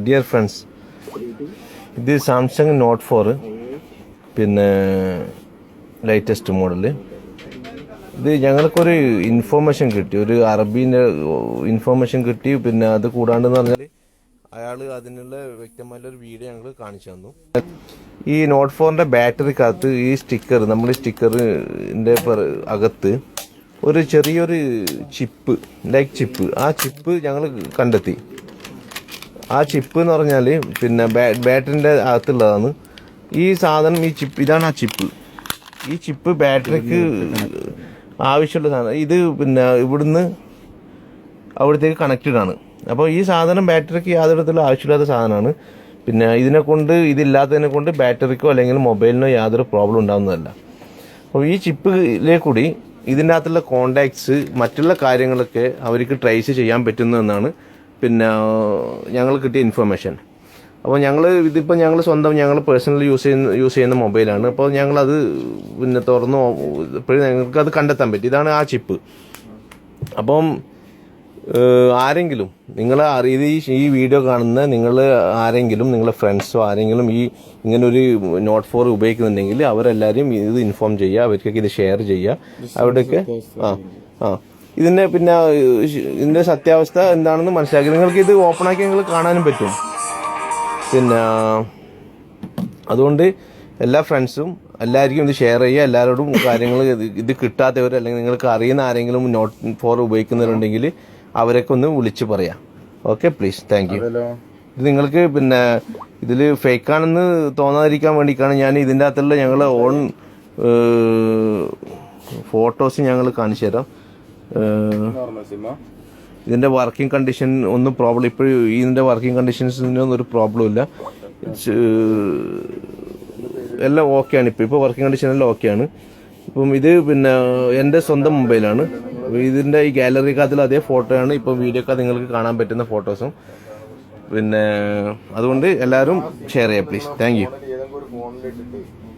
Dear friends, ഇത് Samsung not 4 പിന്നെ latest model. ഇത് ഞങ്ങൾക്കൊരു ഇൻഫോർമേഷൻ കിട്ടി, ഒരു അറബീൻ്റെ ഇൻഫോർമേഷൻ കിട്ടി. പിന്നെ അത് കൂടാണ്ടെന്ന് പറഞ്ഞാൽ അയാൾ അതിനുള്ള വ്യക്തമായൊരു വീഡിയോ ഞങ്ങൾ കാണിച്ചു തന്നു. ഈ നോട്ട് 4ൻ്റെ ബാറ്ററിക്കകത്ത് ഈ സ്റ്റിക്കർ, നമ്മൾ ഈ സ്റ്റിക്കറിൻ്റെ അകത്ത് ഒരു ചെറിയൊരു ചിപ്പ്, ലൈക്ക് ചിപ്പ്, ആ ചിപ്പ് ഞങ്ങൾ കണ്ടെത്തി. ആ ചിപ്പ് എന്ന് പറഞ്ഞാൽ പിന്നെ ബാറ്ററിൻ്റെ അകത്തുള്ളതാണ് ഈ സാധനം. ഈ ചിപ്പ്, ഇതാണ് ആ ചിപ്പ്. ഈ ചിപ്പ് ബാറ്ററിക്ക് ആവശ്യമുള്ള സാധനം. ഇത് പിന്നെ ഇവിടുന്ന് അവിടത്തേക്ക് കണക്റ്റഡ് ആണ്. അപ്പോൾ ഈ സാധനം ബാറ്ററിക്ക് യാതൊരു തരത്തിലുള്ള ആവശ്യമില്ലാത്ത സാധനമാണ്. പിന്നെ ഇതില്ലാത്തതിനെ കൊണ്ട് ബാറ്ററിക്കോ അല്ലെങ്കിൽ മൊബൈലിനോ യാതൊരു പ്രോബ്ലം ഉണ്ടാകുന്നതല്ല. അപ്പോൾ ഈ ചിപ്പിലെ കൂടി ഇതിൻ്റെ അകത്തുള്ള കോണ്ടാക്ട്സ്, മറ്റുള്ള കാര്യങ്ങളൊക്കെ അവർക്ക് ട്രേസ് ചെയ്യാൻ പറ്റുന്നു എന്നാണ് പിന്നെ ഞങ്ങൾ കിട്ടിയ ഇൻഫർമേഷൻ. അപ്പോൾ ഇതിപ്പോൾ ഞങ്ങൾ പേഴ്സണലി യൂസ് ചെയ്യുന്ന മൊബൈലാണ്. അപ്പോൾ ഞങ്ങളത് പിന്നെ തുറന്ന് ഇപ്പോഴും ഞങ്ങൾക്കത് കണ്ടെത്താൻ പറ്റി. ഇതാണ് ആ ചിപ്പ്. അപ്പം ആരെങ്കിലും ഈ വീഡിയോ കാണുന്ന നിങ്ങളുടെ ഫ്രണ്ട്സോ ആരെങ്കിലും ഇങ്ങനൊരു നോട്ട് 4 ഉപയോഗിക്കുന്നുണ്ടെങ്കിൽ അവരെല്ലാവരും ഇത് ഇൻഫോം ചെയ്യുക, അവർക്കൊക്കെ ഇത് ഷെയർ ചെയ്യുക. അവിടെയൊക്കെ ഇതിന്റെ സത്യാവസ്ഥ എന്താണെന്ന് മനസ്സിലാക്കി നിങ്ങൾക്ക് ഇത് ഓപ്പണാക്കി നിങ്ങൾ കാണാനും പറ്റും. പിന്നെ അതുകൊണ്ട് എല്ലാ ഫ്രണ്ട്സും എല്ലാവർക്കും ഇത് ഷെയർ ചെയ്യുക. എല്ലാവരോടും കാര്യങ്ങൾ ഇത് കിട്ടാത്തവർ അല്ലെങ്കിൽ നിങ്ങൾക്ക് അറിയുന്ന ആരെങ്കിലും നോട്ട് 4 ഉപയോഗിക്കുന്നവരുണ്ടെങ്കിൽ അവരൊക്കെ ഒന്ന് വിളിച്ച് പറയാം. Okay, please, thank you. ഇത് നിങ്ങൾക്ക് പിന്നെ ഇതിൽ ഫേക്കാണെന്ന് തോന്നാതിരിക്കാൻ വേണ്ടിയിട്ടാണ് ഞാൻ ഇതിൻ്റെ അകത്തുള്ള ഞങ്ങളെ ഓൺ ഫോട്ടോസ് ഞങ്ങൾ കാണിച്ചു തരാം. ഇതിൻ്റെ വർക്കിംഗ് കണ്ടീഷൻ ഒന്നും പ്രോബ്ലം, ഇപ്പോഴും ഇതിൻ്റെ വർക്കിംഗ് കണ്ടീഷൻസിനൊന്നും ഒരു പ്രോബ്ലം ഇല്ല. എല്ലാം ഓക്കെയാണ്. ഇപ്പോൾ വർക്കിംഗ് കണ്ടീഷൻ എല്ലാം ഓക്കെയാണ്. ഇപ്പം ഇത് പിന്നെ എൻ്റെ സ്വന്തം മൊബൈലാണ്. ഇതിൻ്റെ ഈ ഗാലറിക്കകത്തിൽ അതേ ഫോട്ടോയാണ് ഇപ്പം വീഡിയോക്കകത്ത് നിങ്ങൾക്ക് കാണാൻ പറ്റുന്ന ഫോട്ടോസും. പിന്നെ അതുകൊണ്ട് എല്ലാവരും ഷെയർ ചെയ്യാം, പ്ലീസ്. Thank you.